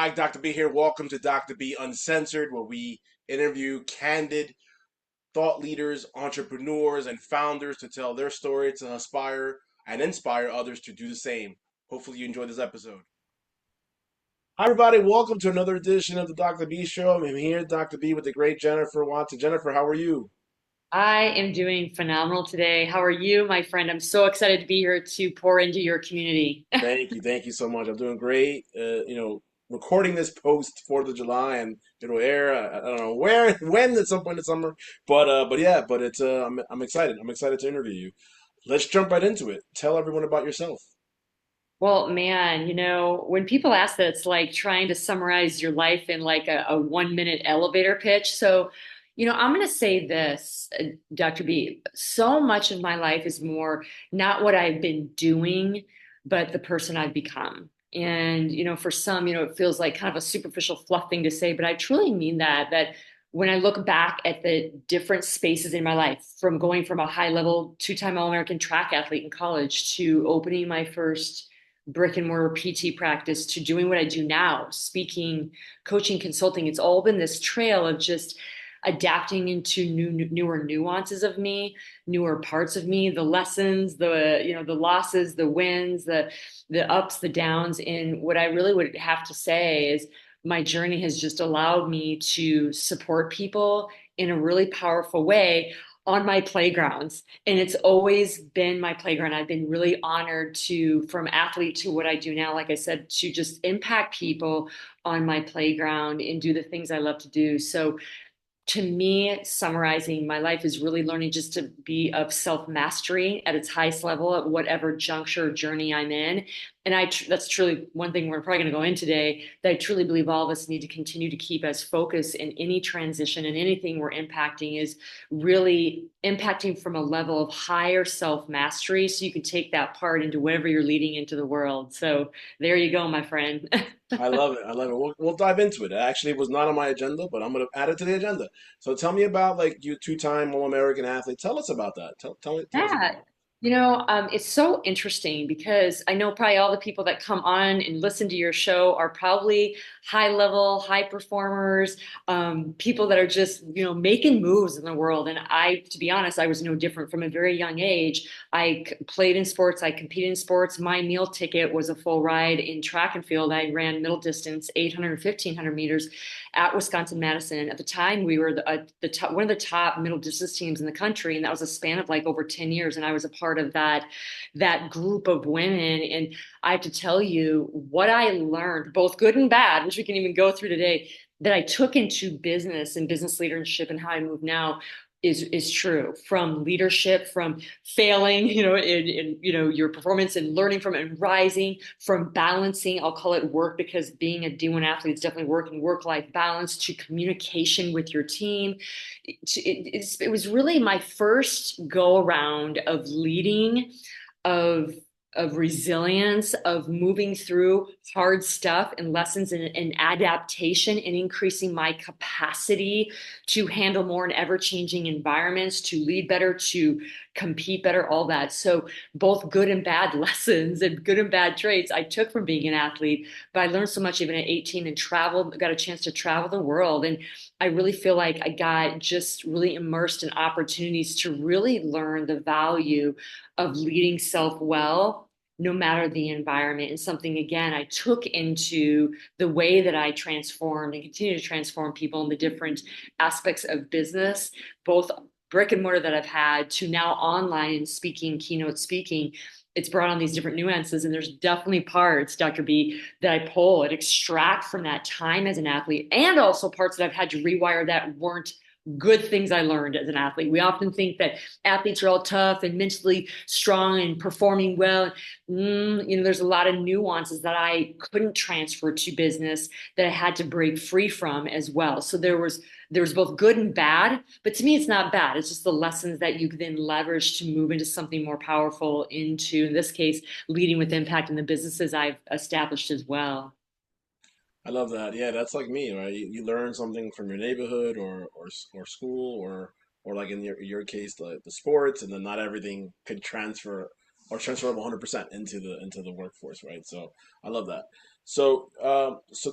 Hi, Dr. B here. Welcome to Dr. B Uncensored, where we interview candid thought leaders, entrepreneurs, and founders to tell their story to aspire and inspire others to do the same. Hopefully, you enjoyed this episode. Hi, everybody. Welcome to another edition of the Dr. B Show. I'm here, Dr. B, with the great Jennifer Watson. Jennifer, how are you? I am doing phenomenal today. How are you, my friend? I'm so excited to be here to pour into your community. Thank you so much. I'm doing great. Recording this post 4th of July, and it'll air. I don't know where, when, at some point in summer. But yeah, but it's. I'm excited. I'm excited to interview you. Let's jump right into it. Tell everyone about yourself. Well, man, when people ask that, it's like trying to summarize your life in like a 1 minute elevator pitch. So, I'm going to say this, Dr. B. So much of my life is more not what I've been doing, but the person I've become. And, for some, it feels like kind of a superficial fluff thing to say, but I truly mean that when I look back at the different spaces in my life, from going from a high level two-time All-American track athlete in college to opening my first brick and mortar PT practice to doing what I do now, speaking, coaching, consulting. It's all been this trail of just adapting into newer nuances of me, newer parts of me, the lessons, the losses, the wins, the ups, the downs. And what I really would have to say is my journey has just allowed me to support people in a really powerful way on my playgrounds. And it's always been my playground. I've been really honored to, from athlete to what I do now, like I said, to just impact people on my playground and do the things I love to do. So to me, summarizing my life is really learning just to be of self mastery at its highest level at whatever juncture or journey I'm in. And that's truly one thing we're probably going to go in today that I truly believe all of us need to continue to keep as focus in any transition and anything we're impacting is really impacting from a level of higher self mastery. So you can take that part into whatever you're leading into the world. So there you go, my friend. I love it. I love it. We'll dive into it. It actually was not on my agenda, but I'm gonna add it to the agenda. So tell me about like you two-time All-American athlete. Tell us about that. Tell us about Yeah. It's so interesting because I know probably all the people that come on and listen to your show are probably high level, high performers, people that are just, making moves in the world. And to be honest, I was no different from a very young age. Played in sports, I competed in sports. My meal ticket was a full ride in track and field. I ran middle distance, 800, 1500 meters at Wisconsin-Madison. At the time, we were one of the top middle distance teams in the country, and that was a span of like over 10 years. And I was a part of that group of women. And I have to tell you what I learned, both good and bad, which we can even go through today, that I took into business and business leadership and how I move now is true from leadership, from failing, in your performance and learning from it and rising, from balancing, I'll call it work because being a D1 athlete is definitely work-life balance, to communication with your team. It was really my first go around of leading, of resilience, of moving through hard stuff and lessons and adaptation and increasing my capacity to handle more in ever-changing environments, to lead better, to compete better, all that. So both good and bad lessons and good and bad traits I took from being an athlete, but I learned so much even at 18 and got a chance to travel the world. And I really feel like I got just really immersed in opportunities to really learn the value of leading self well, no matter the environment. And something, again, I took into the way that I transformed and continue to transform people in the different aspects of business, both brick and mortar that I've had to now online and speaking, keynote speaking. It's brought on these different nuances. And there's definitely parts, Dr. B, that I pull and extract from that time as an athlete, and also parts that I've had to rewire that weren't good things I learned as an athlete. We often think that athletes are all tough and mentally strong and performing well. There's a lot of nuances that I couldn't transfer to business that I had to break free from as well. So there was both good and bad, but to me, it's not bad. It's just the lessons that you can then leverage to move into something more powerful, into, in this case, leading with impact in the businesses I've established as well. I love that. Yeah, that's like me, right? You learn something from your neighborhood or school or like in your case the sports, and then not everything could transfer or transferable 100% into the workforce, right? So I love that. So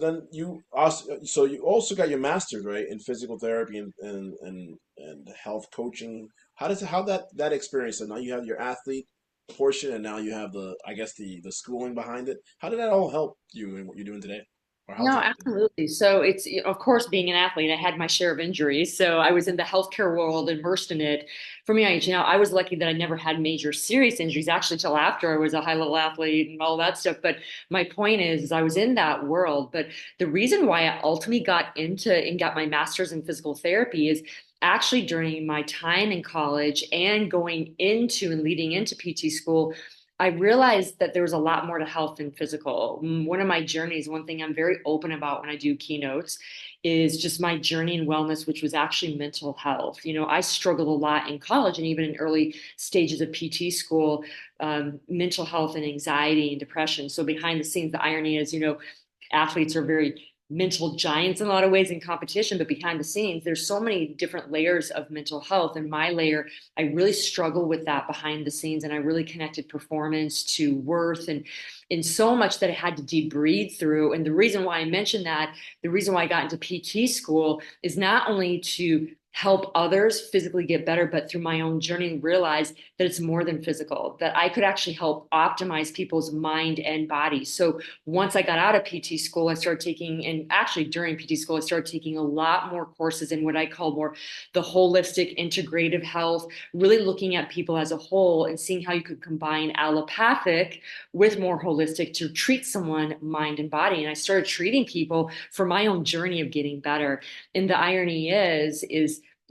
then you also got your master's, right, in physical therapy and health coaching. How that experience? So now you have your athlete portion, and now you have the, I guess, the schooling behind it. How did that all help you in what you're doing today, or how's No, it? absolutely. So it's, of course, being an athlete, I had my share of injuries. So I was in the healthcare world, immersed in it. For me, I was lucky that I never had major serious injuries actually till after I was a high level athlete and all that stuff. But my point is I was in that world. But the reason why I ultimately got into and got my master's in physical therapy is actually during my time in college and going into and leading into PT school. I realized that there was a lot more to health than physical. One of my journeys, one thing I'm very open about when I do keynotes is just my journey in wellness, which was actually mental health. I struggled a lot in college and even in early stages of PT school, mental health and anxiety and depression. So behind the scenes, the irony is, athletes are very mental giants in a lot of ways in competition, but behind the scenes, there's so many different layers of mental health. And my layer, I really struggle with that behind the scenes. And I really connected performance to worth and in so much that I had to deep breathe through. And the reason why I mentioned that, the reason why I got into PT school is not only to help others physically get better, but through my own journey, realize that it's more than physical, that I could actually help optimize people's mind and body. So once I got out of PT school, I started taking, and actually during PT school, I started taking a lot more courses in what I call more the holistic integrative health, really looking at people as a whole and seeing how you could combine allopathic with more holistic to treat someone mind and body. And I started treating people for my own journey of getting better. And the irony is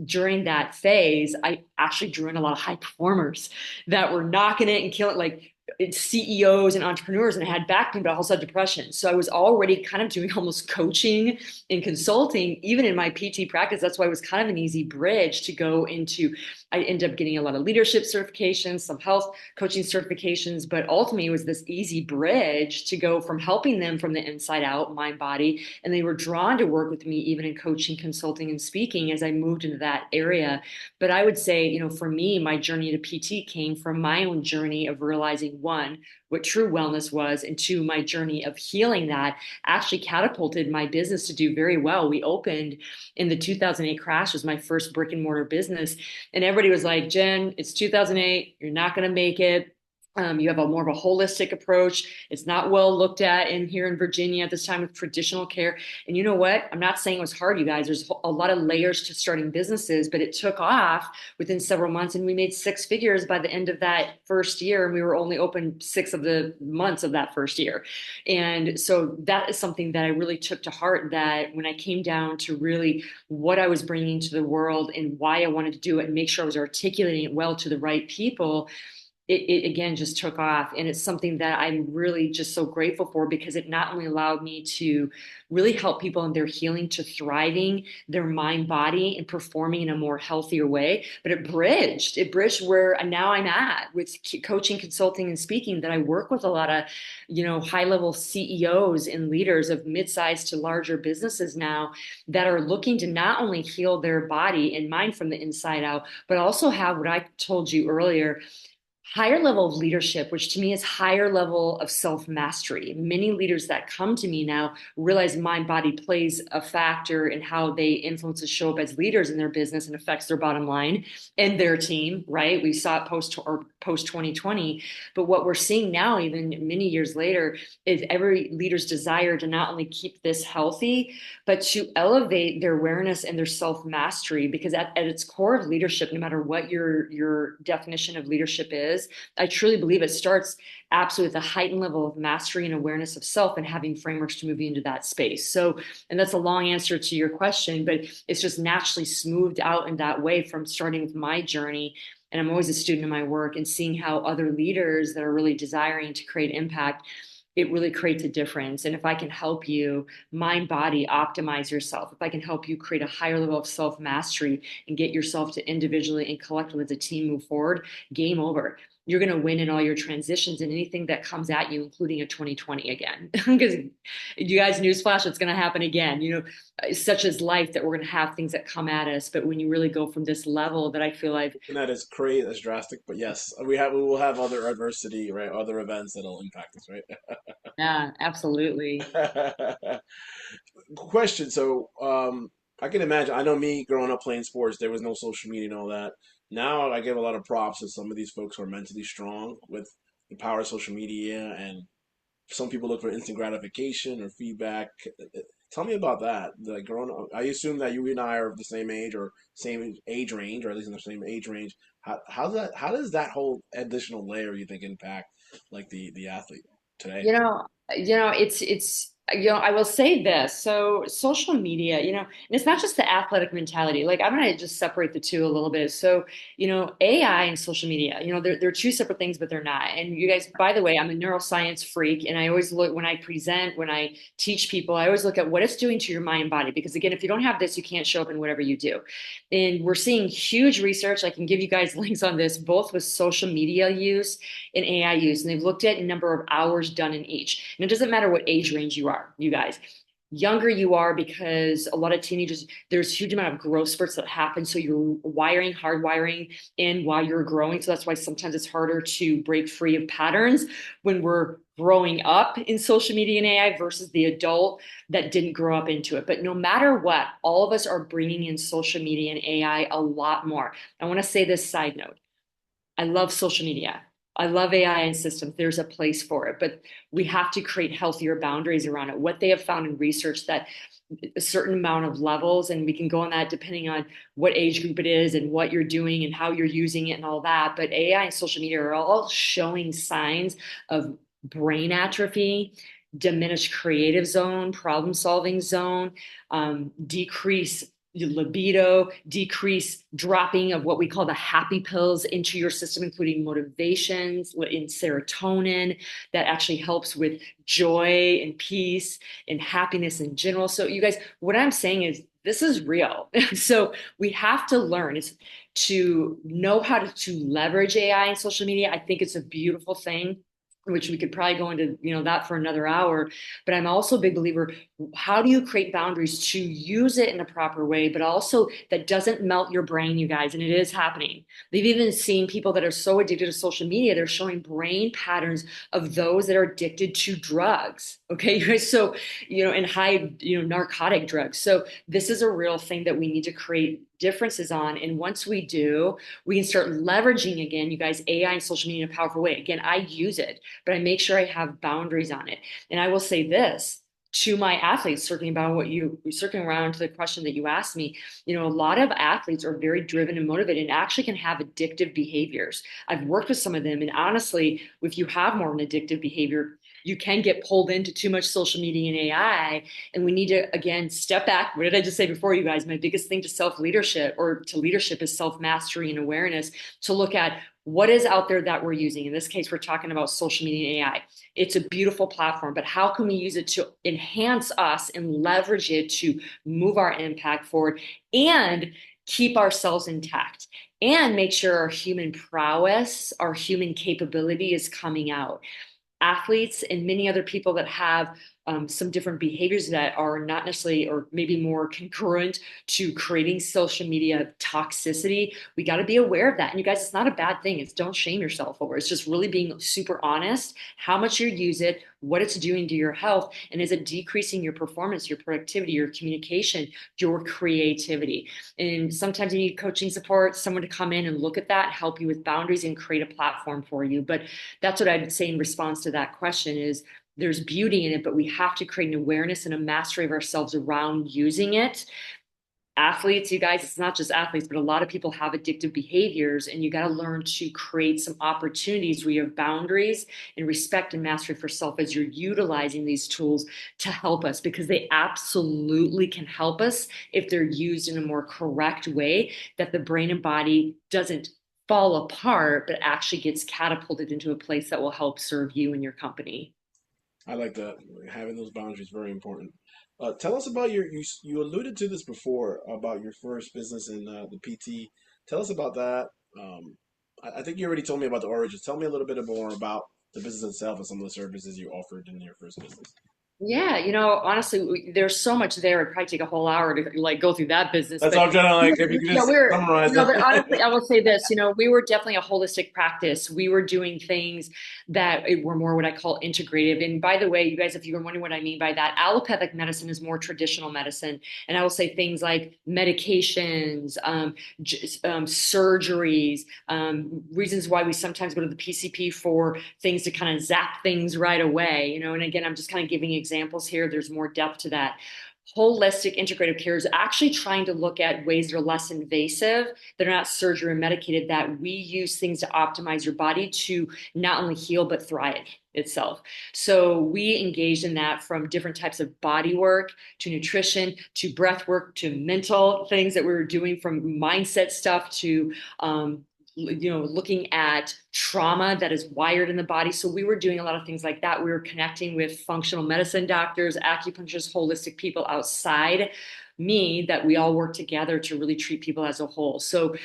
during that phase, I actually drew in a lot of high performers that were knocking it and killing, like CEOs and entrepreneurs, and I had back pain, but I also had depression. So I was already kind of doing almost coaching and consulting, even in my PT practice. That's why it was kind of an easy bridge to go into. I ended up getting a lot of leadership certifications, some health coaching certifications, but ultimately it was this easy bridge to go from helping them from the inside out, mind, body. And they were drawn to work with me, even in coaching, consulting, and speaking as I moved into that area. But I would say, for me, my journey to PT came from my own journey of realizing one, what true wellness was, and two, my journey of healing that actually catapulted my business to do very well. We opened in the 2008 crash, was my first brick and mortar business. And everybody was like, Jen, it's 2008. You're not going to make it. You have a more of a holistic approach. It's not well looked at in here in Virginia at this time with traditional care. And you know what? I'm not saying it was hard, you guys. There's a lot of layers to starting businesses, but it took off within several months, and we made six figures by the end of that first year. And we were only open 6 of the months of that first year. And so that is something that I really took to heart. That when I came down to really what I was bringing to the world and why I wanted to do it, and make sure I was articulating it well to the right people, it again just took off. And it's something that I'm really just so grateful for, because it not only allowed me to really help people in their healing to thriving their mind, body, and performing in a more healthier way, but it bridged where now I'm at with coaching, consulting, and speaking, that I work with a lot of, high level CEOs and leaders of mid-sized to larger businesses now that are looking to not only heal their body and mind from the inside out, but also have what I told you earlier, higher level of leadership, which to me is higher level of self mastery. Many leaders that come to me now realize mind body plays a factor in how they influence and show up as leaders in their business and affects their bottom line and their team, right? We saw it post 2020. But what we're seeing now, even many years later, is every leader's desire to not only keep this healthy, but to elevate their awareness and their self mastery. Because at its core of leadership, no matter what your definition of leadership is, I truly believe it starts absolutely with a heightened level of mastery and awareness of self and having frameworks to move you into that space. So, and that's a long answer to your question, but it's just naturally smoothed out in that way from starting with my journey. And I'm always a student of my work and seeing how other leaders that are really desiring to create impact, it really creates a difference. And if I can help you mind body optimize yourself, if I can help you create a higher level of self mastery and get yourself to individually and collectively as a team move forward, game over. you're going to win in all your transitions and anything that comes at you, including a 2020 again. Because you guys, newsflash, it's going to happen again. Such as life, that we're going to have things that come at us. But when you really go from this level that I feel I've, And that is crazy, that's drastic, but yes, we will have other adversity, right? Other events that'll impact us, yeah, absolutely. right? Question. So, I can imagine. I know me growing up playing sports, there was no social media and all that. Now I give a lot of props to some of these folks who are mentally strong with the power of social media, and some people look for instant gratification or feedback. Tell me about that. Like growing up, I assume that you and I are of the same age or same age range, or at least in the same age range. How does that whole additional layer you think impact like the athlete today? I will say this. So social media, and it's not just the athletic mentality. Like, I'm going to just separate the two a little bit. So, AI and social media, they're two separate things, but they're not. And you guys, by the way, I'm a neuroscience freak. And I always look, when I present, when I teach people, I always look at what it's doing to your mind and body. Because again, if you don't have this, you can't show up in whatever you do. And we're seeing huge research. I can give you guys links on this, both with social media use and AI use. And they've looked at a number of hours done in each. And it doesn't matter what age range you are, you guys. Younger you are, because a lot of teenagers, there's a huge amount of growth spurts that happen. So you're hardwiring in while you're growing. So that's why sometimes it's harder to break free of patterns when we're growing up in social media and AI versus the adult that didn't grow up into it. But no matter what, all of us are bringing in social media and AI a lot more. I want to say this side note. I love social media. I love AI and systems. There's a place for it, but we have to create healthier boundaries around it. What they have found in research, that a certain amount of levels, and we can go on that depending on what age group it is and what you're doing and how you're using it and all that. But AI and social media are all showing signs of brain atrophy, diminished creative zone, problem solving zone, decrease libido, decrease dropping of what we call the happy pills into your system, including motivations in serotonin that actually helps with joy and peace and happiness in general. So, you guys, what I'm saying is this is real. So we have to learn is to know how to leverage AI and social media. I think it's a beautiful thing, which we could probably go into that for another hour. But I'm also a big believer, how do you create boundaries to use it in a proper way, but also that doesn't melt your brain, you guys? And it is happening. They've even seen people that are so addicted to social media, they're showing brain patterns of those that are addicted to drugs. Okay, you guys. So, and high, narcotic drugs. So this is a real thing that we need to create differences on. And once we do, we can start leveraging again, you guys, AI and social media in a powerful way. Again, I use it, but I make sure I have boundaries on it. And I will say this to my athletes, circling around to the question that you asked me, a lot of athletes are very driven and motivated and actually can have addictive behaviors. I've worked with some of them, and honestly, if you have more of an addictive behavior, you can get pulled into too much social media and AI. And we need to, again, step back. What did I just say before, you guys? My biggest thing to self leadership or to leadership is self mastery and awareness, to look at what is out there that we're using. In this case, we're talking about social media and AI. It's a beautiful platform, but how can we use it to enhance us and leverage it to move our impact forward and keep ourselves intact and make sure our human prowess, our human capability is coming out? Athletes and many other people that have some different behaviors that are not necessarily or maybe more concurrent to creating social media toxicity. We got to be aware of that. And you guys, it's not a bad thing. It's don't shame yourself over it. It's just really being super honest, how much you use it, what it's doing to your health, and is it decreasing your performance, your productivity, your communication, your creativity. And sometimes you need coaching support, someone to come in and look at that, help you with boundaries and create a platform for you. But that's what I'd say in response to that question is there's beauty in it, but we have to create an awareness and a mastery of ourselves around using it. Athletes, you guys, it's not just athletes, but a lot of people have addictive behaviors, and you got to learn to create some opportunities where you have boundaries and respect and mastery for self as you're utilizing these tools to help us, because they absolutely can help us if they're used in a more correct way, that the brain and body doesn't fall apart, but actually gets catapulted into a place that will help serve you and your company. I like that. Having those boundaries very important. Tell us about you alluded to this before about your first business in the PT. Tell us about that. Um, I think you already told me about the origins. Tell me a little bit more about the business itself and some of the services you offered in your first business. Yeah, honestly, there's so much there. It'd probably take a whole hour to like go through that business. That's But all I'm trying to like. If you could no, just we were, summarize no, it. but honestly, I will say this, we were definitely a holistic practice. We were doing things that were more what I call integrative. And by the way, you guys, if you were wondering what I mean by that, allopathic medicine is more traditional medicine. And I will say things like medications, surgeries, reasons why we sometimes go to the PCP for things to kind of zap things right away, and again, I'm just kind of giving examples here. There's more depth to that. Holistic integrative care is actually trying to look at ways that are less invasive, that are not surgery or medicated, that we use things to optimize your body to not only heal but thrive itself. So we engaged in that, from different types of body work to nutrition to breath work to mental things that we were doing, from mindset stuff to looking at trauma that is wired in the body. So we were doing a lot of things like that. We were connecting with functional medicine doctors, acupuncturists, holistic people outside me, that we all work together to really treat people as a whole. So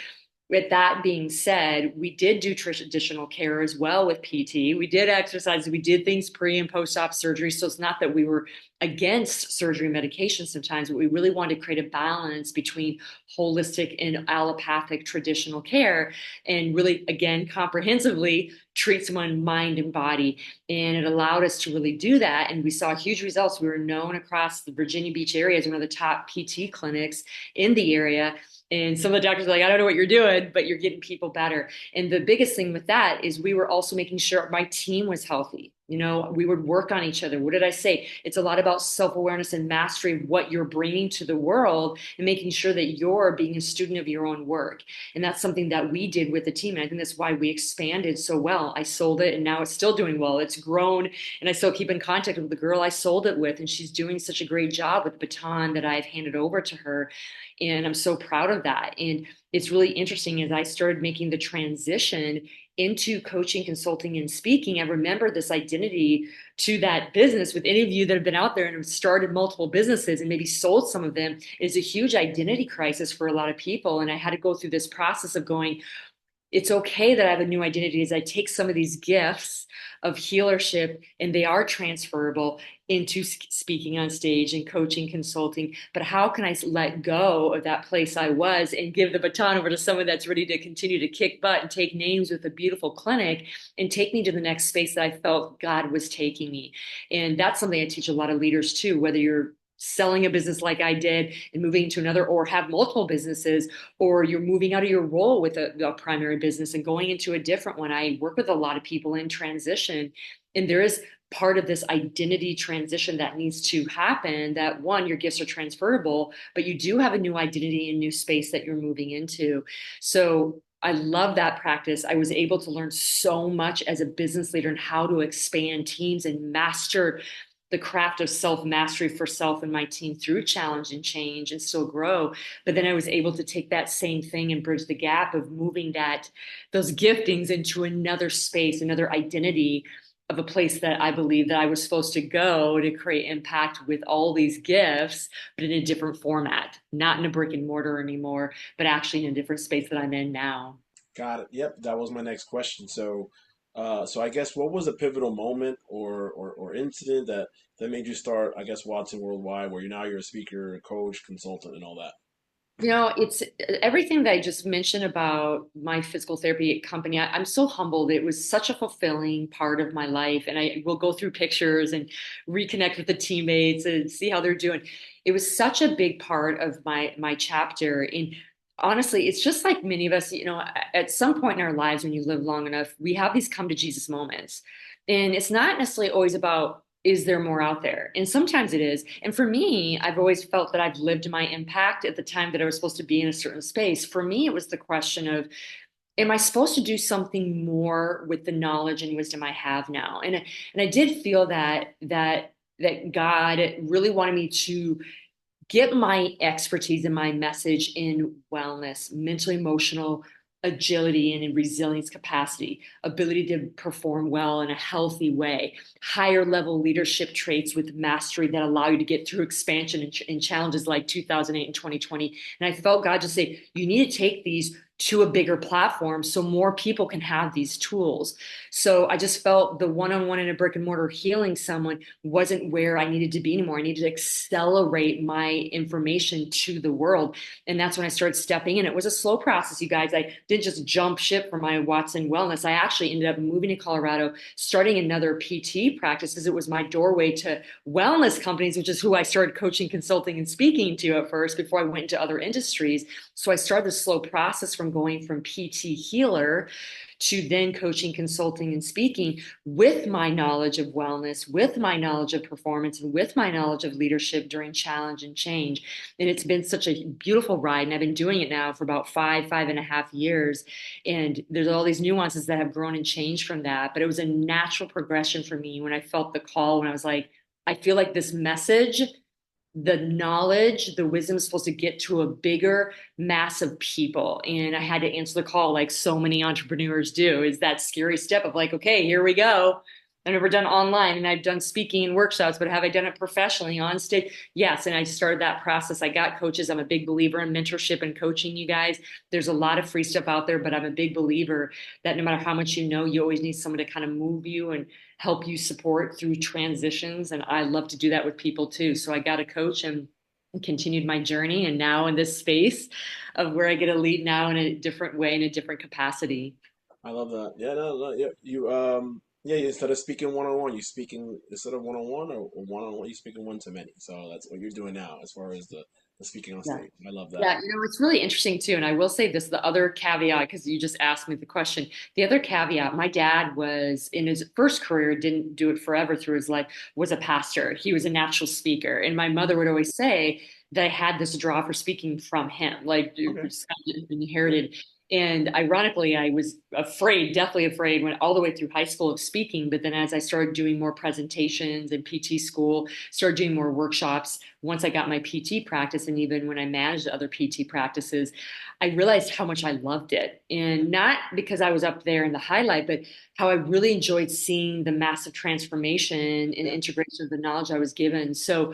with that being said, we did do traditional care as well with PT. We did exercise. We did things pre and post op surgery. So it's not that we were against surgery medication sometimes, but we really wanted to create a balance between holistic and allopathic traditional care, and really, again, comprehensively treat someone mind and body. And it allowed us to really do that. And we saw huge results. We were known across the Virginia Beach area as one of the top PT clinics in the area. And some of the doctors are like, I don't know what you're doing, but you're getting people better. And the biggest thing with that is we were also making sure my team was healthy. We would work on each other. What did I say? It's a lot about self-awareness and mastery of what you're bringing to the world, and making sure that you're being a student of your own work. And that's something that we did with the team. And I think that's why we expanded so well. I sold it and now it's still doing well. It's grown, and I still keep in contact with the girl I sold it with. And she's doing such a great job with the baton that I've handed over to her. And I'm so proud of that. And it's really interesting, as I started making the transition into coaching, consulting, and speaking, I remember this identity to that business. With any of you that have been out there and have started multiple businesses and maybe sold some of them, is a huge identity crisis for a lot of people. And I had to go through this process of going, it's okay that I have a new identity, as I take some of these gifts of healership, and they are transferable into speaking on stage and coaching, consulting. But how can I let go of that place I was and give the baton over to someone that's ready to continue to kick butt and take names with a beautiful clinic and take me to the next space that I felt God was taking me? And that's something I teach a lot of leaders too, whether you're selling a business like I did and moving to another, or have multiple businesses, or you're moving out of your role with a primary business and going into a different one. I work with a lot of people in transition, and there is part of this identity transition that needs to happen, that one, your gifts are transferable, but you do have a new identity and new space that you're moving into. So I love that practice. I was able to learn so much as a business leader and how to expand teams and master the craft of self mastery for self and my team through challenge and change and still grow. But then I was able to take that same thing and bridge the gap of moving those giftings into another space, another identity of a place that I believe that I was supposed to go to create impact with all these gifts, but in a different format, not in a brick and mortar anymore, but actually in a different space that I'm in now. Got it. Yep, that was my next question. So I guess what was a pivotal moment or incident that made you start, I guess, Watson Worldwide, where you're a speaker, coach, consultant, and all that? It's everything that I just mentioned about my physical therapy company. I'm so humbled. It was such a fulfilling part of my life. And I will go through pictures and reconnect with the teammates and see how they're doing. It was such a big part of my chapter. And honestly, it's just like many of us, at some point in our lives, when you live long enough, we have these come to Jesus moments. And it's not necessarily always about, is there more out there? And sometimes it is. And for me, I've always felt that I've lived my impact at the time that I was supposed to be in a certain space. For me, it was the question of, am I supposed to do something more with the knowledge and wisdom I have now? And I did feel that God really wanted me to get my expertise and my message in wellness, mental, emotional agility, and in resilience capacity, ability to perform well in a healthy way, higher level leadership traits with mastery that allow you to get through expansion and challenges like 2008 and 2020. And I felt God just say, you need to take these to a bigger platform so more people can have these tools. So I just felt the one-on-one in a brick and mortar healing someone wasn't where I needed to be anymore. I needed to accelerate my information to the world. And that's when I started stepping in. It was a slow process, you guys. I didn't just jump ship for my Watson Wellness. I actually ended up moving to Colorado, starting another PT practice because it was my doorway to wellness companies, which is who I started coaching, consulting, and speaking to at first before I went into other industries. So I started this slow process from going from PT healer to then coaching, consulting, and speaking with my knowledge of wellness, with my knowledge of performance, and with my knowledge of leadership during challenge and change. And it's been such a beautiful ride. And I've been doing it now for about 5.5 years. And there's all these nuances that have grown and changed from that. But it was a natural progression for me when I felt the call, when I was like, I feel like this message, the knowledge, the wisdom is supposed to get to a bigger mass of people. And I had to answer the call like so many entrepreneurs do, is that scary step of like, okay, here we go. I've never done online and I've done speaking and workshops, but have I done it professionally on stage? Yes. And I started that process. I got coaches. I'm a big believer in mentorship and coaching, you guys. There's a lot of free stuff out there, but I'm a big believer that no matter how much you know, you always need someone to kind of move you and help you support through transitions. And I love to do that with people too. So I got a coach and continued my journey. And now in this space of where I get to lead now in a different way, in a different capacity. I love that. Yeah, no, no, yeah. Yeah, instead of speaking one on one, you speaking instead of one on one or one on one, you speaking one to many. So that's what you're doing now, as far as the speaking on Yeah. stage. I love that. Yeah, it's really interesting too. And I will say this, the other caveat, because you just asked me the question. The other caveat, my dad was in his first career, didn't do it forever through his life, was a pastor. He was a natural speaker. And my mother would always say that I had this draw for speaking from him, like Okay. it's kind of Yeah. inherited. And ironically, I was afraid, deathly afraid, went all the way through high school of speaking. But then as I started doing more presentations in PT school, started doing more workshops, once I got my PT practice, and even when I managed other PT practices, I realized how much I loved it. And not because I was up there in the highlight, but how I really enjoyed seeing the massive transformation and Yeah. integration of the knowledge I was given. So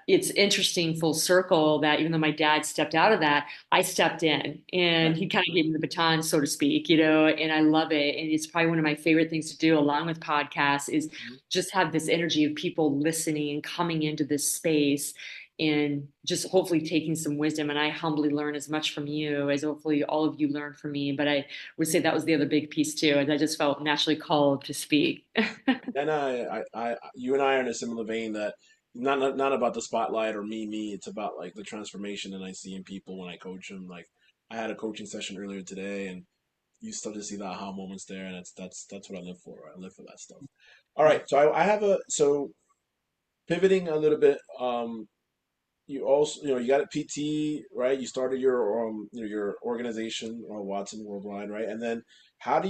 it's interesting full circle that even though my dad stepped out of that, I stepped in and Right. he kind of gave me the baton, so to speak, and I love it. And it's probably one of my favorite things to do along with podcasts is Mhm. just have this energy of people listening and coming into this space and just hopefully taking some wisdom. And I humbly learn as much from you as hopefully all of you learn from me. But I would say that was the other big piece too. And I just felt naturally called to speak. And you and I are in a similar vein that not about the spotlight or me. It's about like the transformation that I see in people when I coach them. Like I had a coaching session earlier today, and you start to see the aha moments there, and that's what I live for. Right? I live for that stuff. All right, so I have a so pivoting a little bit. You also you got a PT, right? You started your your organization, Watson Worldwide, right? And then how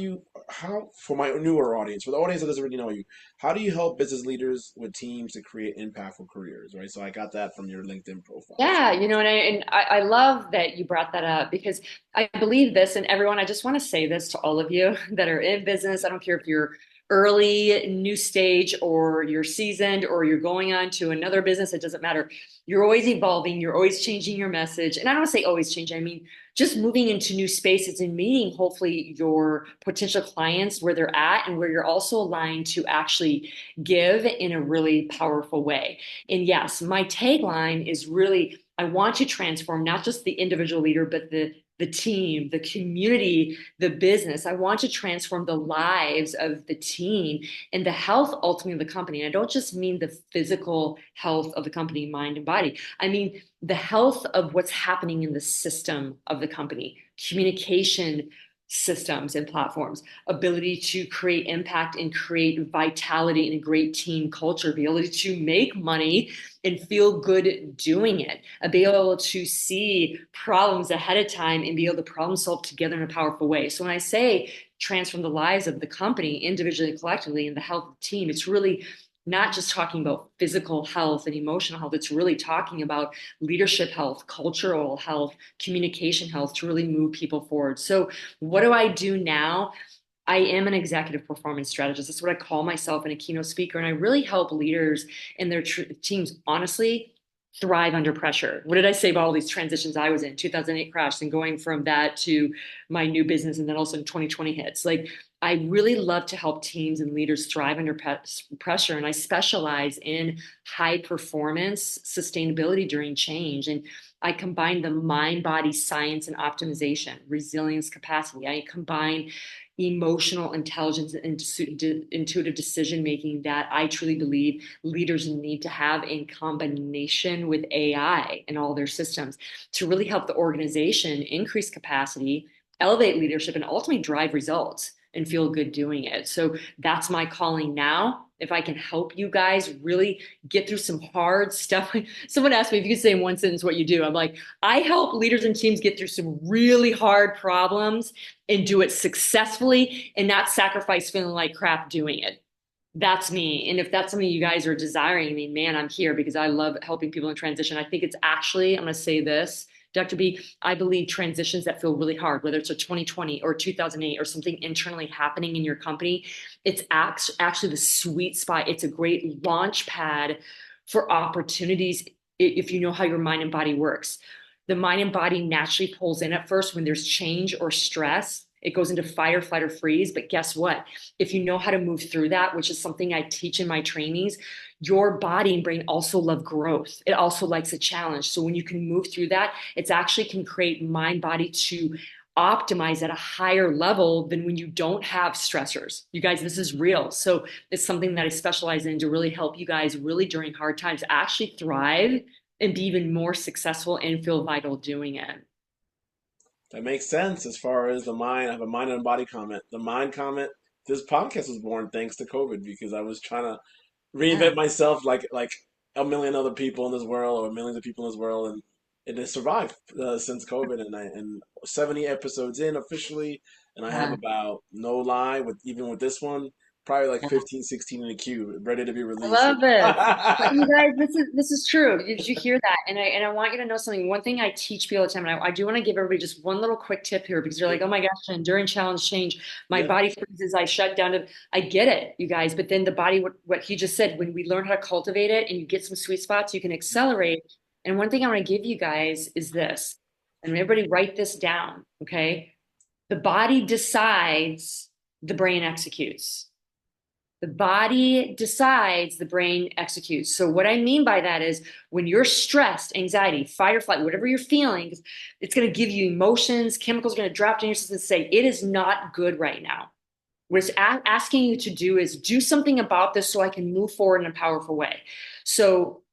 for my newer audience, for the audience that doesn't really know you, how do you help business leaders with teams to create impactful careers, right? So I got that from your LinkedIn profile. So Yeah, and I love that you brought that up because I believe this, and everyone, I just want to say this to all of you that are in business. I don't care if you're early, new stage, or you're seasoned, or you're going on to another business, it doesn't matter. You're always evolving, you're always changing your message. And I don't want to say always changing, I mean just moving into new spaces and meeting hopefully your potential clients where they're at and where you're also aligned to actually give in a really powerful way. And yes, my tagline is really I want to transform not just the individual leader, but the team, the community, the business. I want to transform the lives of the team and the health ultimately of the company. And I don't just mean the physical health of the company, mind and body. I mean the health of what's happening in the system of the company, communication systems and platforms, ability to create impact and create vitality in a great team culture, be able to make money and feel good doing it, be able to see problems ahead of time and be able to problem solve together in a powerful way. So when I say transform the lives of the company individually and collectively and the health of the team, it's really not just talking about physical health and emotional health. It's really talking about leadership health, cultural health, communication health to really move people forward. So what do I do now? I am an executive performance strategist. That's what I call myself and a keynote speaker. And I really help leaders and their teams, honestly, thrive under pressure. What did I say about all these transitions I was in? 2008 crash and going from that to my new business, and then also 2020 hits. Like, I really love to help teams and leaders thrive under pressure, and I specialize in high performance sustainability during change. And I combine the mind, body, science, and optimization, resilience, capacity. I combine emotional intelligence and intuitive decision making that I truly believe leaders need to have in combination with AI and all their systems to really help the organization increase capacity, elevate leadership, and ultimately drive results and feel good doing it. So that's my calling now. If I can help you guys really get through some hard stuff. Someone asked me if you could say in one sentence what you do. I'm like, I help leaders and teams get through some really hard problems and do it successfully and not sacrifice feeling like crap doing it. That's me. And if that's something you guys are desiring, I mean, man, I'm here because I love helping people in transition. I think it's actually, I'm going to say this, Dr. B, I believe transitions that feel really hard, whether it's a 2020 or 2008 or something internally happening in your company, it's actually the sweet spot. It's a great launch pad for opportunities if you know how your mind and body works. The mind and body naturally pulls in at first when there's change or stress. It goes into fight or flight or freeze. But guess what? If you know how to move through that, which is something I teach in my trainings, your body and brain also love growth. It also likes a challenge. So when you can move through that, it's actually can create mind body to optimize at a higher level than when you don't have stressors. You guys, this is real. So it's something that I specialize in to really help you guys really during hard times actually thrive and be even more successful and feel vital doing it. That makes sense as far as the mind. I have a mind and body comment. The mind comment. This podcast was born thanks to COVID because I was trying to Yeah. reinvent myself like a million other people in this world or millions of people in this world, and it has survived since COVID. And 70 episodes in officially, and I have Yeah. about no lie with even with this one, probably like 15, 16 in the queue, ready to be I released. love this. But you guys, this is true. Did you hear that? And I want you to know something. One thing I teach people all the time, and I do want to give everybody just one little quick tip here because they're like, oh my gosh, during challenge change, my Yeah, body freezes, I shut down. I get it, you guys. But then the body, what he just said, when we learn how to cultivate it and you get some sweet spots, you can accelerate. And one thing I want to give you guys is this, and everybody write this down, okay? The body decides, the brain executes. The body decides, the brain executes. So, what I mean by that is when you're stressed, anxiety, fight or flight, whatever you're feeling, it's going to give you emotions, chemicals are going to drop down your system and say, it is not good right now. What it's asking you to do is do something about this so I can move forward in a powerful way. So,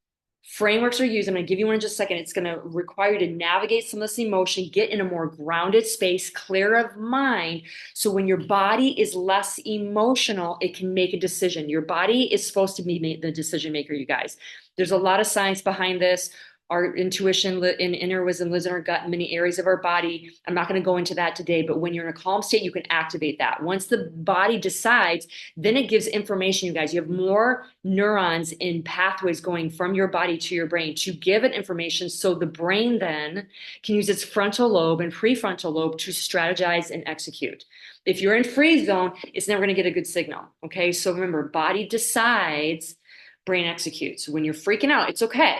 frameworks are used. I'm going to give you one in just a second. It's going to require you to navigate some of this emotion, get in a more grounded space, clear of mind. So when your body is less emotional, it can make a decision. Your body is supposed to be the decision maker, you guys. There's a lot of science behind this. Our intuition and inner wisdom lives in our gut in many areas of our body. I'm not going to go into that today, but when you're in a calm state, you can activate that. Once the body decides, then it gives information, you guys. You have more neurons in pathways going from your body to your brain to give it information. So the brain then can use its frontal lobe and prefrontal lobe to strategize and execute. If you're in freeze zone, it's never going to get a good signal. Okay. So remember, body decides, brain executes. When you're freaking out, it's okay.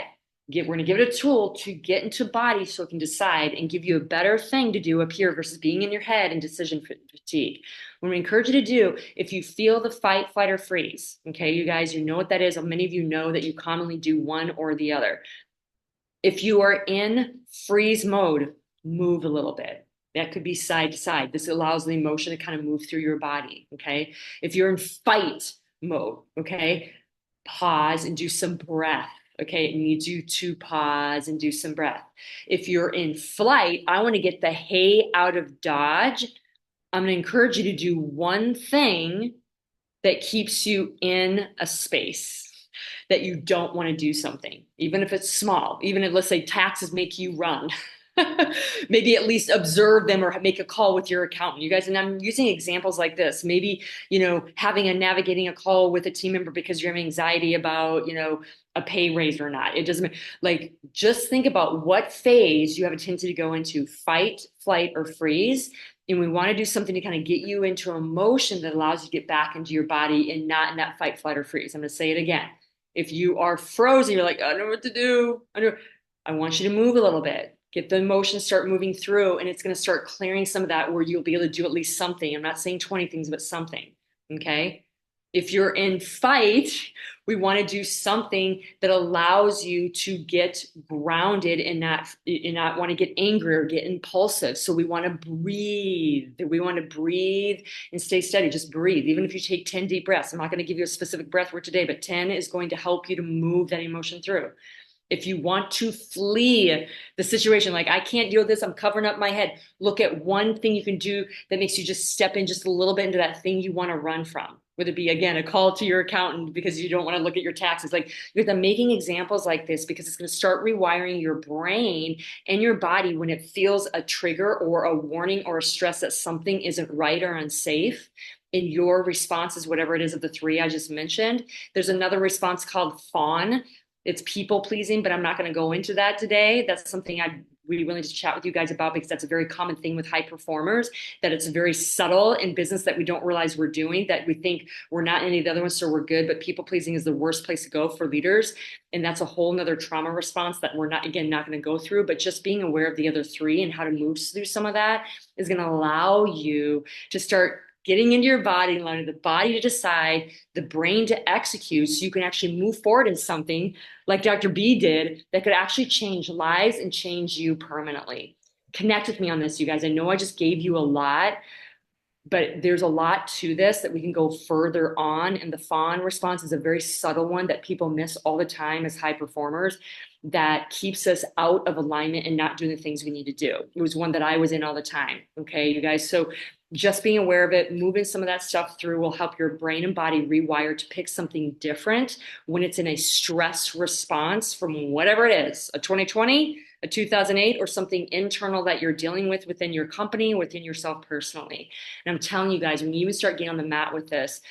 We're going to give it a tool to get into body so it can decide and give you a better thing to do up here versus being in your head and decision fatigue. When we encourage you to do, if you feel the fight, flight, or freeze, okay, you guys, you know what that is. Many of you know that you commonly do one or the other. If you are in freeze mode, move a little bit. That could be side to side. This allows the emotion to kind of move through your body, okay? If you're in fight mode, okay, pause and do some breath. Okay, it needs you to pause and do some breath. If you're in flight, I want to get the hay out of Dodge. I'm going to encourage you to do one thing that keeps you in a space that you don't want to do something, even if it's small, even if, let's say, taxes make you run. Maybe at least observe them or make a call with your accountant. You guys, and I'm using examples like this. Maybe, having navigating a call with a team member because you're having anxiety about, a pay raise or not. It doesn't like just think about what phase you have a tendency to go into, fight, flight, or freeze. And we want to do something to kind of get you into emotion that allows you to get back into your body and not in that fight, flight, or freeze. I'm going to say it again. If you are frozen, you're like, I don't know what to do. I want you to move a little bit. Get the emotions start moving through, and it's going to start clearing some of that where you'll be able to do at least something. I'm not saying 20 things, but something. Okay. If you're in fight, we want to do something that allows you to get grounded and not want to get angry or get impulsive. So we want to breathe. We want to breathe and stay steady. Just breathe. Even if you take 10 deep breaths, I'm not going to give you a specific breath word today, but 10 is going to help you to move that emotion through. If you want to flee the situation, like I can't deal with this, I'm covering up my head. Look at one thing you can do that makes you just step in just a little bit into that thing you want to run from. Whether it be, again, a call to your accountant because you don't want to look at your taxes. Like you're making examples like this because it's going to start rewiring your brain and your body when it feels a trigger or a warning or a stress that something isn't right or unsafe. In your response is whatever it is of the three I just mentioned. There's another response called fawn. It's people pleasing, but I'm not going to go into that today. That's something I'd be willing to chat with you guys about because that's a very common thing with high performers, that it's very subtle in business that we don't realize we're doing, that we think we're not any of the other ones, so we're good. But people pleasing is the worst place to go for leaders. And that's a whole nother trauma response that we're not, again, not going to go through. But just being aware of the other three and how to move through some of that is going to allow you to start getting into your body and allowing the body to decide, the brain to execute, so you can actually move forward in something like Dr. B did that could actually change lives and change you permanently. Connect with me on this, you guys. I know I just gave you a lot, but there's a lot to this that we can go further on. And the fawn response is a very subtle one that people miss all the time as high performers, that keeps us out of alignment and not doing the things we need to do. It was one that I was in all the time. Okay, you guys. So just being aware of it, moving some of that stuff through will help your brain and body rewire to pick something different when it's in a stress response from whatever it is, a 2020, a 2008, or something internal that you're dealing with within your company, within yourself personally. And I'm telling you guys, when you even start getting on the mat with this,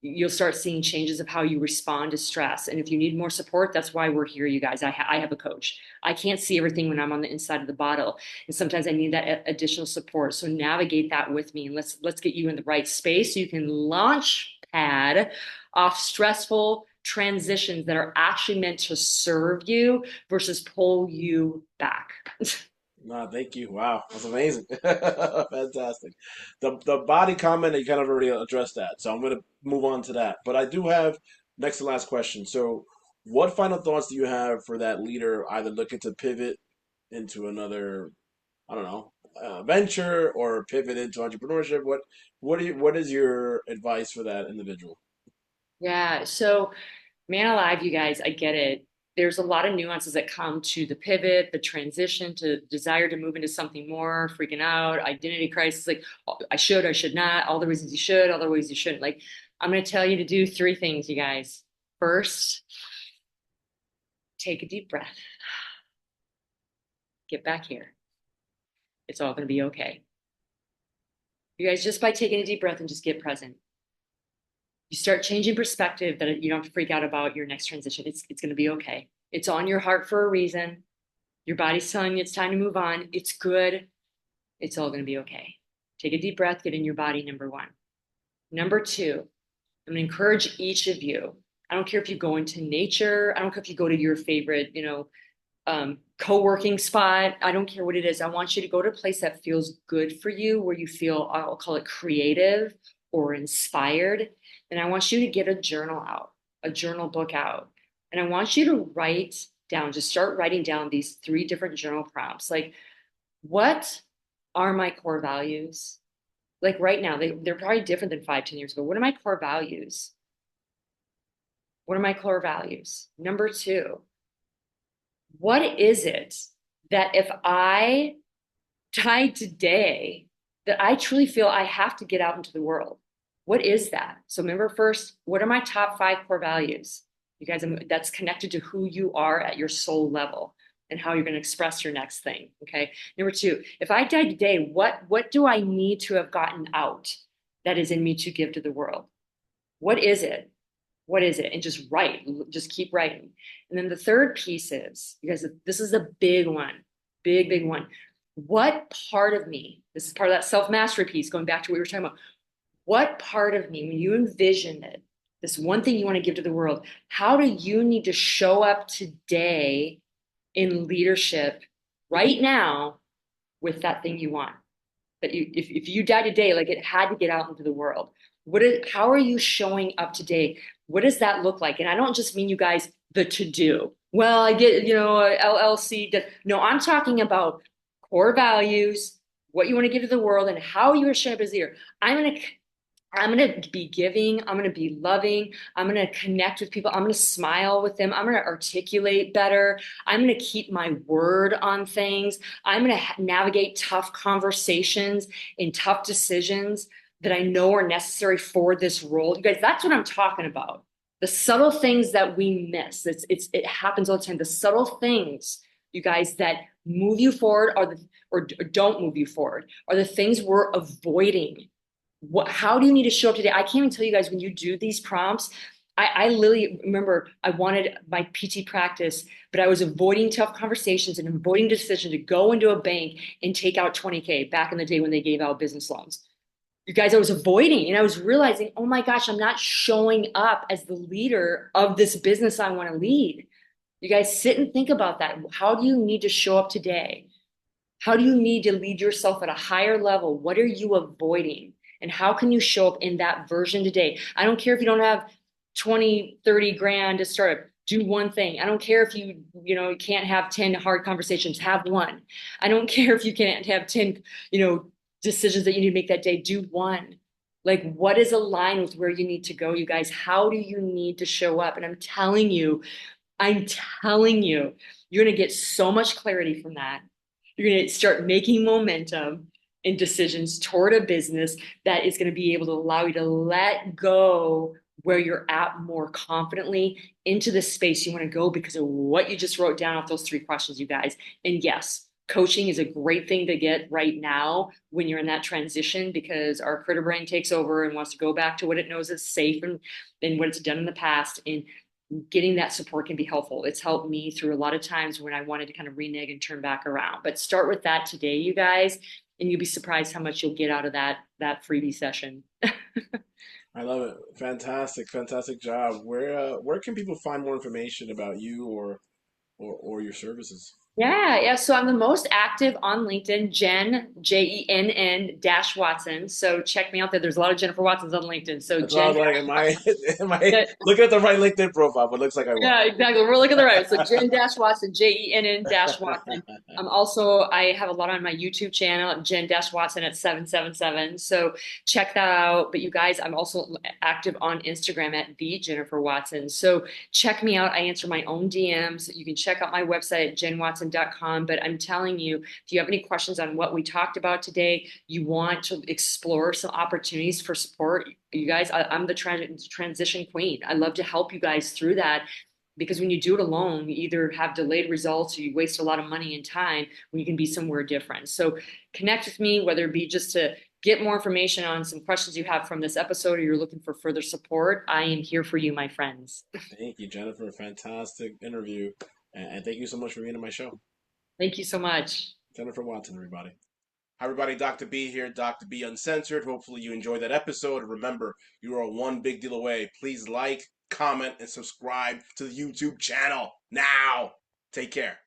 you'll start seeing changes of how you respond to stress. And if you need more support, that's why we're here, you guys. I have a coach. I can't see everything when I'm on the inside of the bottle. And sometimes I need that additional support. So navigate that with me and let's get you in the right space so you can launch pad off stressful transitions that are actually meant to serve you versus pull you back. No, thank you. Wow, that's amazing. Fantastic. The body comment, you kind of already addressed that, so I'm gonna move on to that. But I do have next to last question. So, what final thoughts do you have for that leader either looking to pivot into another, I don't know, venture or pivot into entrepreneurship? What is your advice for that individual? Yeah. So man alive, you guys, I get it. There's a lot of nuances that come to the pivot, the transition, to desire to move into something more, freaking out, identity crisis, like I should not, all the reasons you should, all the ways you shouldn't. Like, I'm going to tell you to do three things, you guys. First, take a deep breath, get back here. It's all going to be okay. You guys, just by taking a deep breath and just get present, you start changing perspective that you don't have to freak out about your next transition. It's going to be okay. It's on your heart for a reason. Your body's telling you it's time to move on. It's good. It's all going to be okay. Take a deep breath, get in your body, number one. Number two, I'm going to encourage each of you. I don't care if you go into nature. I don't care if you go to your favorite, co-working spot. I don't care what it is. I want you to go to a place that feels good for you, where you feel, I'll call it creative or inspired. And I want you to get a journal out, a journal book out. And I want you to write down, just start writing down these three different journal prompts. Like, what are my core values? Like right now, they're probably different than 5, 10 years ago. What are my core values? What are my core values? Number two, what is it that if I die today, that I truly feel I have to get out into the world? What is that? So remember first, what are my top 5 core values? You guys, that's connected to who you are at your soul level and how you're going to express your next thing. Okay. Number two, if I die today, what do I need to have gotten out that is in me to give to the world? What is it? What is it? And just write, just keep writing. And then the third piece is, because this is a big one, big one. What part of me, this is part of that self-mastery piece, going back to what we were talking about, what part of me, when you envision it, this one thing you want to give to the world. How do you need to show up today in leadership right now with that thing you want? That you, if you die today, like it had to get out into the world. How are you showing up today? What does that look like? And I don't just mean you guys, the to do. Well, I get, LLC. No, I'm talking about core values, what you want to give to the world, and how you are showing up as a leader. I'm going to be giving. I'm going to be loving. I'm going to connect with people. I'm going to smile with them. I'm going to articulate better. I'm going to keep my word on things. I'm going to navigate tough conversations and tough decisions that I know are necessary for this role. You guys, that's what I'm talking about. The subtle things that we miss. It happens all the time. The subtle things, you guys, that move you forward or don't move you forward are the things we're avoiding. How do you need to show up today? I can't even tell you guys when you do these prompts. I literally remember I wanted my PT practice, but I was avoiding tough conversations and avoiding decision to go into a bank and take out 20K back in the day when they gave out business loans. You guys, I was avoiding and I was realizing, oh my gosh, I'm not showing up as the leader of this business I want to lead. You guys sit and think about that. How do you need to show up today? How do you need to lead yourself at a higher level? What are you avoiding? And how can you show up in that version today? I don't care if you don't have 20, 30 grand to start. Do one thing. I don't care if you can't have 10 hard conversations, have one. I don't care if you can't have 10, decisions that you need to make that day, do one. Like what is aligned with where you need to go, you guys? How do you need to show up? And I'm telling you, you're going to get so much clarity from that. You're going to start making momentum in decisions toward a business that is going to be able to allow you to let go where you're at more confidently into the space you want to go because of what you just wrote down off those 3 questions, you guys. And yes, coaching is a great thing to get right now when you're in that transition because our critter brain takes over and wants to go back to what it knows is safe and what it's done in the past. And getting that support can be helpful. It's helped me through a lot of times when I wanted to kind of renege and turn back around. But start with that today, you guys, and you'll be surprised how much you'll get out of that freebie session. I love it. Fantastic, fantastic job. Where can people find more information about you or your services? Yeah. So I'm the most active on LinkedIn, Jenn dash Watson. So check me out there. There's a lot of Jennifer Watsons on LinkedIn. So That's why I Jenn was like, dash am I Watson. am I looking at the right LinkedIn profile? But it looks like I was. Yeah, exactly. We're looking at the right. So Jen Dash Watson, Jenn Dash Watson. I have a lot on my YouTube channel, Jen Dash Watson at 777. So check that out. But you guys, I'm also active on Instagram at the Jennifer Watson. So check me out. I answer my own DMs. You can check out my website at jenwatson.com. But I'm telling you, if you have any questions on what we talked about today, you want to explore some opportunities for support, you guys, I'm the transition queen. I love to help you guys through that because when you do it alone, you either have delayed results or you waste a lot of money and time when you can be somewhere different. So connect with me, whether it be just to get more information on some questions you have from this episode or you're looking for further support. I am here for you, my friends. Thank you, Jennifer. Fantastic interview, and thank you so much for being on my show, Thank you so much. Jennifer Watson. Everybody. Hi, everybody. Dr. B here, Dr. B Uncensored. Hopefully, you enjoyed that episode. Remember, you are one big deal away. Please like, comment, and subscribe to the YouTube channel now. Take care.